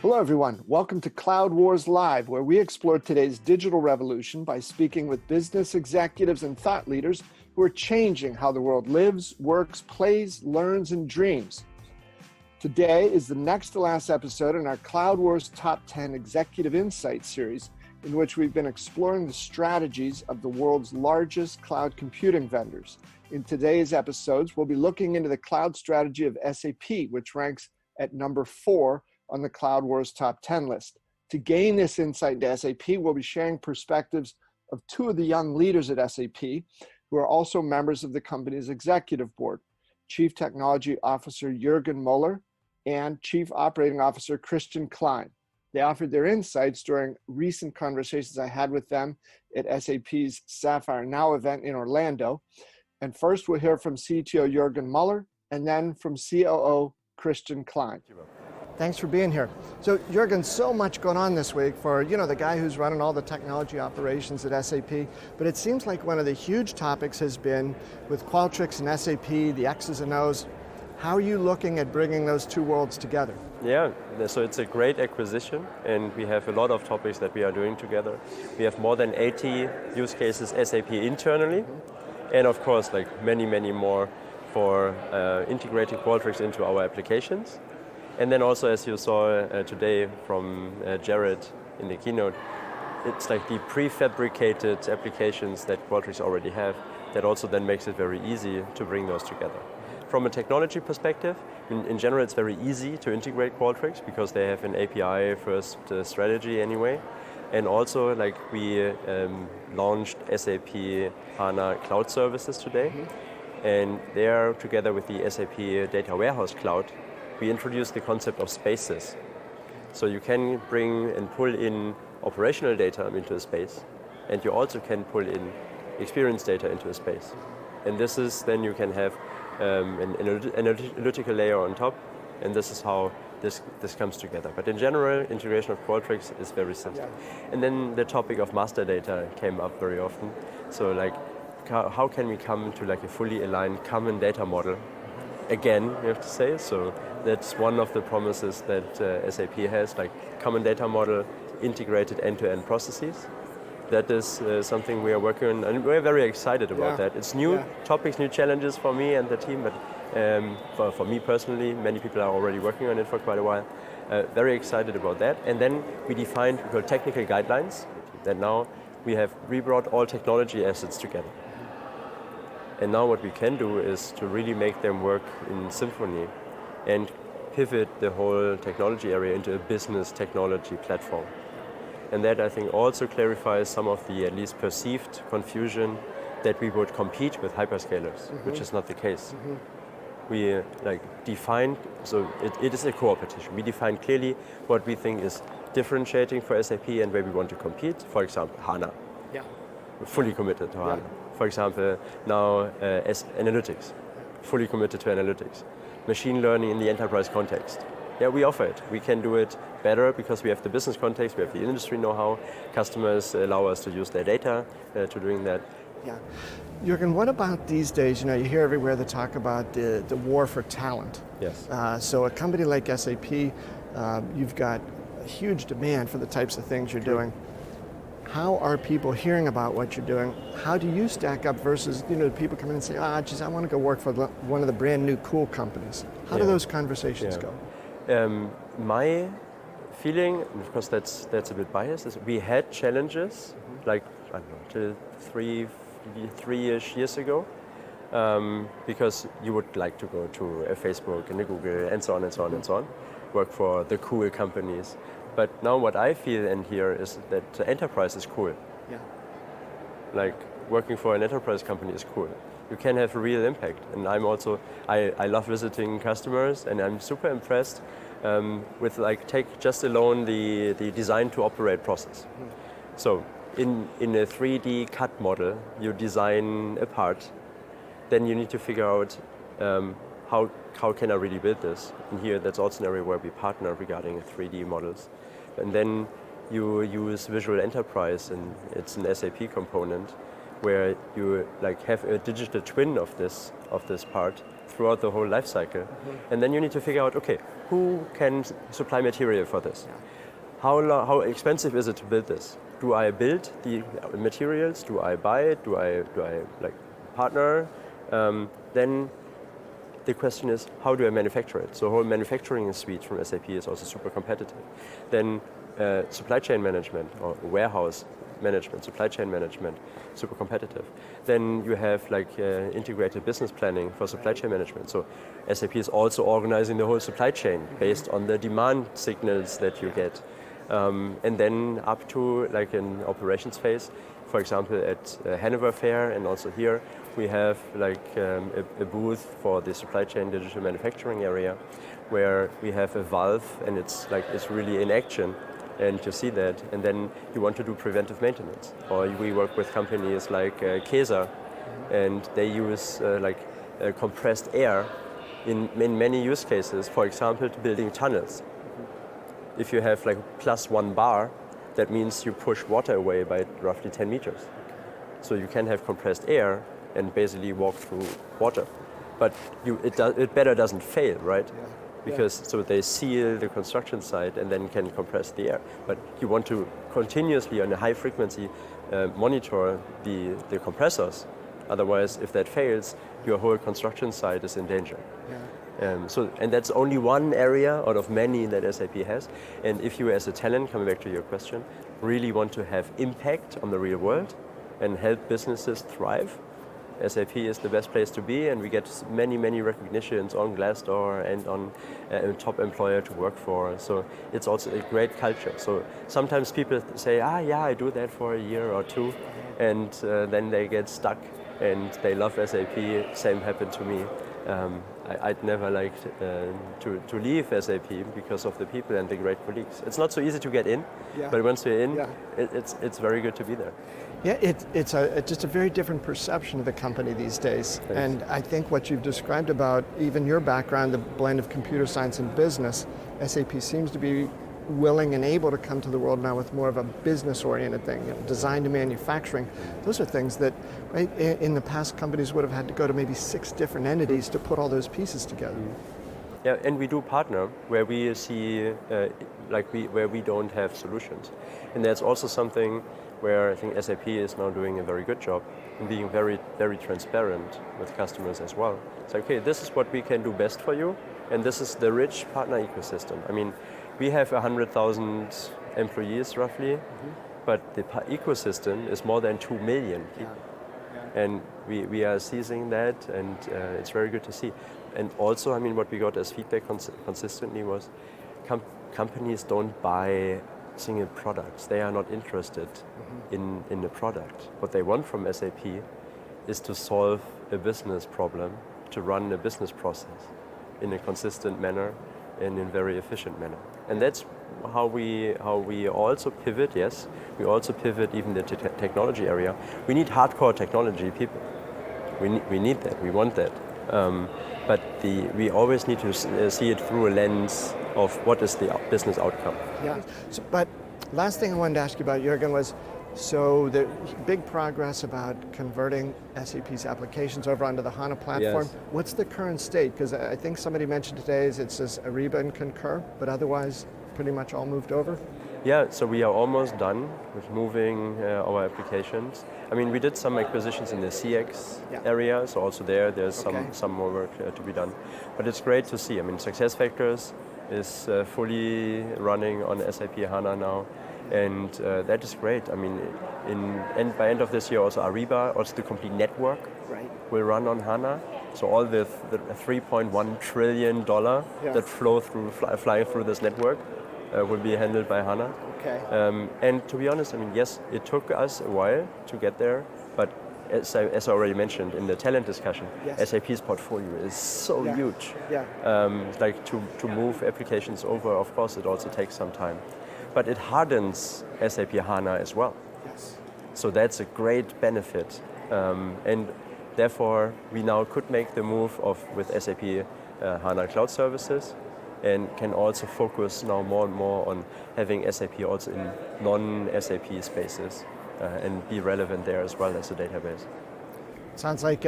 Hello, everyone. Welcome to Cloud Wars Live, where we explore today's digital revolution by speaking with business executives and thought leaders who are changing how the world lives, works, plays, learns, and dreams. Today is the next to last episode in our Cloud Wars Top 10 Executive Insights series, in which we've been exploring the strategies of the world's largest cloud computing vendors. In today's episodes, we'll be looking into the cloud strategy of SAP, which ranks at number 4 on the Cloud Wars Top 10 list. To gain this insight into SAP, we'll be sharing perspectives of two of the young leaders at SAP, who are also members of the company's executive board, Chief Technology Officer Juergen Mueller and Chief Operating Officer Christian Klein. They offered their insights during recent conversations I had with them at SAP's Sapphire Now event in Orlando. And first we'll hear from CTO Juergen Mueller and then from COO Christian Klein. Thanks for being here. So Juergen, so much going on this week for, the guy who's running all the technology operations at SAP, but it seems like one of the huge topics has been with Qualtrics and SAP, the X's and O's. How are you looking at bringing those two worlds together? Yeah, so it's a great acquisition, and we have a lot of topics that we are doing together. We have more than 80 use cases SAP internally, and of course, many more for integrating Qualtrics into our applications. And then also, as you saw today from Jared in the keynote, it's like the prefabricated applications that Qualtrics already have that also then makes it very easy to bring those together. From a technology perspective, in general, it's very easy to integrate Qualtrics because they have an API-first strategy anyway. And also, we launched SAP HANA Cloud Services today. And there, together with the SAP Data Warehouse Cloud, we introduced the concept of spaces. So you can bring and pull in operational data into a space, and you also can pull in experience data into a space. And this is, then you can have an analytical layer on top, and this is how this comes together. But in general, integration of Qualtrics is very simple. Yeah. And then the topic of master data came up very often. So how can we come to a fully aligned common data model? Again, you have to say, so that's one of the promises that SAP has, common data model, integrated end-to-end processes. That is something we are working on, and we're very excited about that. It's new topics, new challenges for me and the team, but for me personally, many people are already working on it for quite a while. Very excited about that. And then we defined what we call technical guidelines, that now we have rebrought all technology assets together. And now what we can do is to really make them work in symphony and pivot the whole technology area into a business technology platform. And that, I think, also clarifies some of the at least perceived confusion that we would compete with hyperscalers, which is not the case. We defined, so it is a co-opetition. We define clearly what we think is differentiating for SAP and where we want to compete. For example, HANA. Yeah. We're fully committed to HANA. For example, now as analytics, fully committed to analytics. Machine learning in the enterprise context. Yeah, we offer it. We can do it better because we have the business context, we have the industry know-how. Customers allow us to use their data to doing that. Yeah. Juergen, what about these days? You hear everywhere the talk about the war for talent. Yes. So a company like SAP, you've got a huge demand for the types of things you're doing. How are people hearing about what you're doing? How do you stack up versus, people come in and say, geez, I want to go work for one of the brand new cool companies. How do those conversations go? My feeling, and of course that's a bit biased, is we had challenges, till three-ish years ago, because you would like to go to a Facebook and a Google and so on and so on and so on, work for the cool companies. But now what I feel and hear is that enterprise is cool. Yeah. Working for an enterprise company is cool. You can have a real impact. And I love visiting customers, and I'm super impressed with take just alone the design to operate process. So in a 3D CAD model, you design a part, then you need to figure out how can I really build this? And here, that's also an area where we partner regarding 3D models. And then you use Visual Enterprise, and it's an SAP component, where you like have a digital twin of this part throughout the whole life cycle. And then you need to figure out, okay, who can supply material for this? How expensive is it to build this? Do I build the materials? Do I buy it? Do I like partner? Then the question is, how do I manufacture it? So whole manufacturing suite from SAP is also super competitive. Then supply chain management or warehouse management, supply chain management, super competitive. Then you have like integrated business planning for supply chain management. So SAP is also organizing the whole supply chain based on the demand signals that you get. And then up to like an operations phase, for example at Hanover Fair and also here we have like a booth for the supply chain digital manufacturing area where we have a valve and it's really in action. And you see that, and then you want to do preventive maintenance. Or we work with companies like Kesa, and they use compressed air in many use cases. For example, building tunnels. If you have like +1 bar, that means you push water away by roughly 10 meters. So you can have compressed air and basically walk through water, but it better doesn't fail, right? Yeah. Because so they seal the construction site and then can compress the air. But you want to continuously on a high frequency monitor the compressors. Otherwise, if that fails, your whole construction site is in danger. Yeah. And that's only one area out of many that SAP has. And if you as a talent, coming back to your question, really want to have impact on the real world and help businesses thrive, SAP is the best place to be, and we get many recognitions on Glassdoor and on a top employer to work for. So it's also a great culture. So sometimes people say, I do that for a year or two, and then they get stuck and they love SAP. Same happened to me. I'd never liked to leave SAP because of the people and the great colleagues. It's not so easy to get in, but once you're in, it's very good to be there. Yeah, it's just a very different perception of the company these days. Thanks. And I think what you've described about even your background, the blend of computer science and business, SAP seems to be willing and able to come to the world now with more of a business-oriented thing, design to manufacturing. Those are things that, right, in the past companies would have had to go to maybe 6 different entities to put all those pieces together. Yeah, and we do partner where we see, where we don't have solutions. And that's also something where I think SAP is now doing a very good job in being very transparent with customers as well. It's like, okay, this is what we can do best for you, and this is the rich partner ecosystem. I mean, we have 100,000 employees roughly, but the ecosystem is more than 2 million people. Yeah. And we are seizing that, and it's very good to see. And also, I mean, what we got as feedback consistently was companies don't buy single products. They are not interested in the product. What they want from SAP is to solve a business problem, to run a business process in a consistent manner and in a very efficient manner. And that's how we also pivot, yes. We also pivot even the technology area. We need hardcore technology people. We need that, we want that. But we always need to see it through a lens of what is the business outcome. Yeah, but last thing I wanted to ask you about, Juergen, was so the big progress about converting SAP's applications over onto the HANA platform. Yes. What's the current state? Because I think somebody mentioned today it says Ariba and Concur, but otherwise pretty much all moved over? Yeah, so we are almost done with moving our applications. I mean, we did some acquisitions in the CX area, so also there's some more work to be done. But it's great to see. I mean, SuccessFactors is fully running on SAP HANA now, and that is great. I mean, and by end of this year also Ariba, also the complete network will run on HANA. So all the $3.1 trillion that flying through this network will be handled by HANA. Okay. And to be honest, I mean, yes, it took us a while to get there, but as I already mentioned in the talent discussion, SAP's portfolio is so huge. Yeah. Like to move applications over, of course, it also takes some time. But it hardens SAP HANA as well. Yes. So that's a great benefit. And therefore, we now could make the move with SAP HANA Cloud Services, and can also focus now more and more on having SAP also in non-SAP spaces and be relevant there as well as a database. Sounds like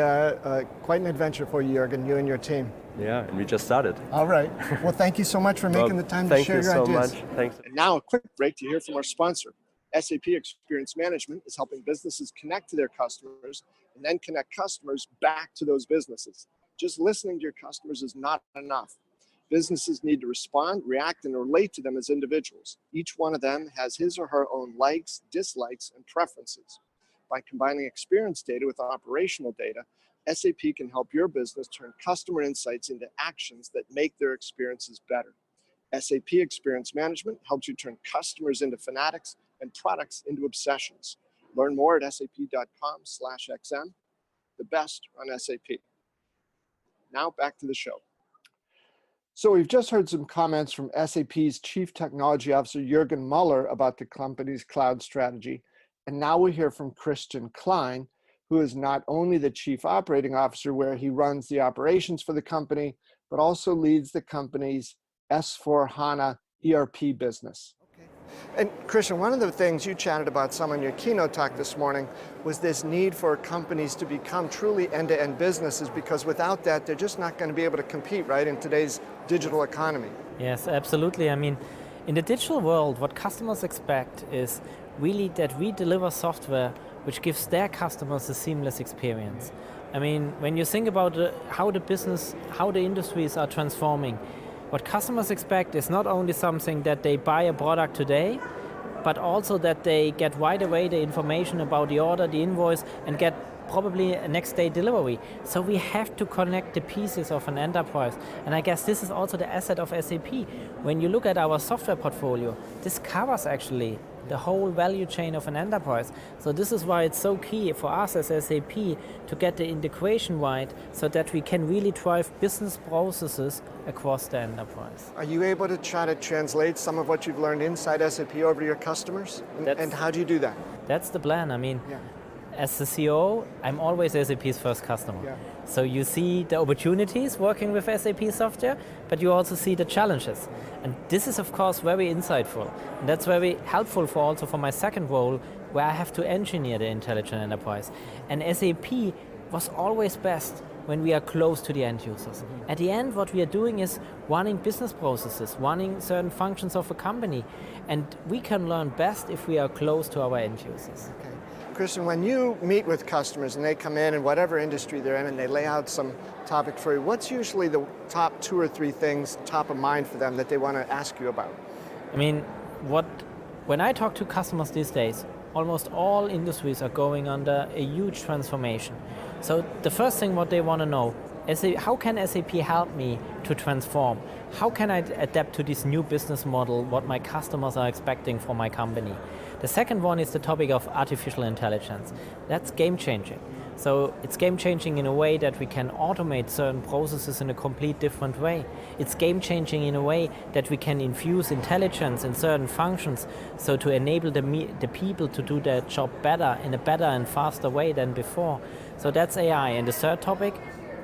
quite an adventure for you, Juergen, you and your team. Yeah, and we just started. All right. Well, thank you so much for making the time to share your ideas. Thank you so much. Thanks. And now a quick break to hear from our sponsor. SAP Experience Management is helping businesses connect to their customers and then connect customers back to those businesses. Just listening to your customers is not enough. Businesses need to respond, react, and relate to them as individuals. Each one of them has his or her own likes, dislikes, and preferences. By combining experience data with operational data, SAP can help your business turn customer insights into actions that make their experiences better. SAP Experience Management helps you turn customers into fanatics and products into obsessions. Learn more at sap.com/xm, the best on SAP. Now back to the show. So we've just heard some comments from SAP's Chief Technology Officer, Juergen Mueller, about the company's cloud strategy. And now we hear from Christian Klein, who is not only the Chief Operating Officer, where he runs the operations for the company, but also leads the company's S/4HANA ERP business. And Christian, one of the things you chatted about some in your keynote talk this morning was this need for companies to become truly end-to-end businesses, because without that, they're just not going to be able to compete, right, in today's digital economy. Yes, absolutely. I mean, in the digital world, what customers expect is really that we deliver software which gives their customers a seamless experience. I mean, when you think about how the industries are transforming, what customers expect is not only something that they buy a product today, but also that they get right away the information about the order, the invoice, and get probably a next day delivery. So we have to connect the pieces of an enterprise. And I guess this is also the asset of SAP. When you look at our software portfolio, this covers actually the whole value chain of an enterprise. So this is why it's so key for us as SAP to get the integration right so that we can really drive business processes across the enterprise. Are you able to try to translate some of what you've learned inside SAP over to your customers? And how do you do that? That's the plan. I mean, as the CEO, I'm always SAP's first customer. Yeah. So you see the opportunities working with SAP software, but you also see the challenges. And this is, of course, very insightful. And that's very helpful for my second role, where I have to engineer the intelligent enterprise. And SAP was always best when we are close to the end users. Mm-hmm. At the end, what we are doing is running business processes, running certain functions of a company. And we can learn best if we are close to our end users. Okay. Christian, when you meet with customers and they come in whatever industry they're in and they lay out some topic for you, what's usually the top 2 or 3 things top of mind for them that they want to ask you about? I mean, when I talk to customers these days, almost all industries are going under a huge transformation. So the first thing what they want to know is, how can SAP help me to transform? How can I adapt to this new business model, what my customers are expecting from my company? The second one is the topic of artificial intelligence. That's game-changing. So it's game-changing in a way that we can automate certain processes in a complete different way. It's game-changing in a way that we can infuse intelligence in certain functions, so to enable the people to do their job better, in a better and faster way than before. So that's AI. And the third topic,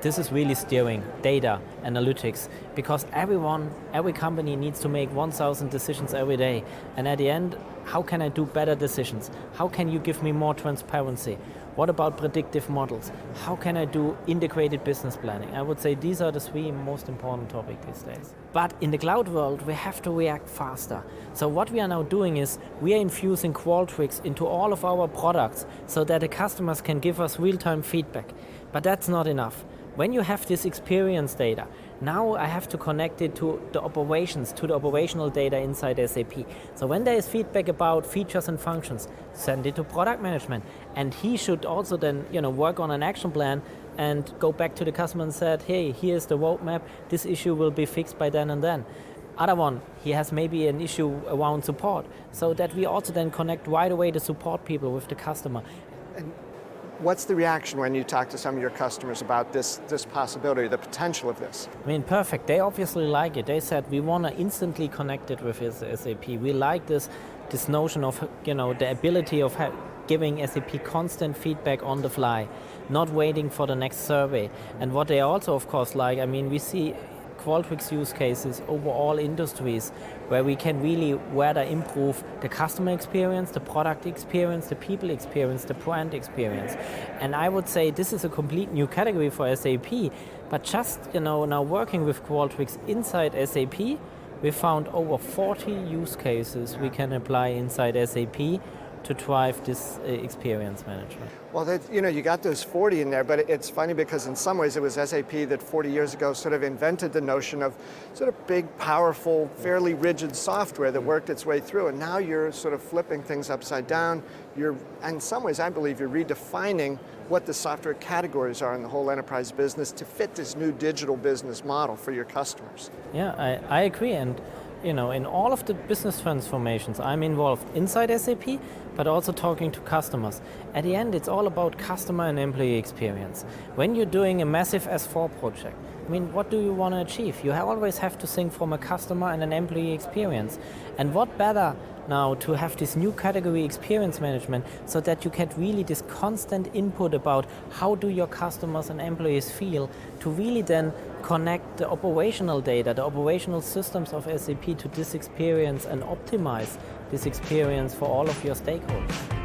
this is really steering, data, analytics, because every company needs to make 1,000 decisions every day. And at the end, how can I do better decisions? How can you give me more transparency? What about predictive models? How can I do integrated business planning? I would say these are the 3 most important topics these days. But in the cloud world, we have to react faster. So what we are now doing is we are infusing Qualtrics into all of our products so that the customers can give us real-time feedback. But that's not enough. When you have this experience data, now I have to connect it to the operations, to the operational data inside SAP. So when there is feedback about features and functions, send it to product management. And he should also then work on an action plan and go back to the customer and said, hey, here's the roadmap, this issue will be fixed by then and then. Other one, he has maybe an issue around support, so that we also then connect right away the support people with the customer. And what's the reaction when you talk to some of your customers about this possibility, the potential of this? I mean, perfect. They obviously like it. They said, we want to instantly connect it with SAP. We like this notion of, the ability of giving SAP constant feedback on the fly, not waiting for the next survey. And what they also, of course, like, I mean, we see Qualtrics use cases over all industries where we can really whether improve the customer experience, the product experience, the people experience, the brand experience. And I would say this is a complete new category for SAP, but just now working with Qualtrics inside SAP, we found over 40 use cases we can apply inside SAP to drive this experience management. Well, you got those 40 in there, but it's funny because in some ways it was SAP that 40 years ago sort of invented the notion of sort of big, powerful, fairly rigid software that worked its way through, and now you're sort of flipping things upside down. In some ways, I believe you're redefining what the software categories are in the whole enterprise business to fit this new digital business model for your customers. Yeah, I agree, and in all of the business transformations, I'm involved inside SAP, but also talking to customers. At the end, it's all about customer and employee experience. When you're doing a massive S4 project, what do you want to achieve? You always have to think from a customer and an employee experience. And what better now to have this new category experience management so that you get really this constant input about how do your customers and employees feel to really then connect the operational data, the operational systems of SAP to this experience and optimize this experience for all of your stakeholders.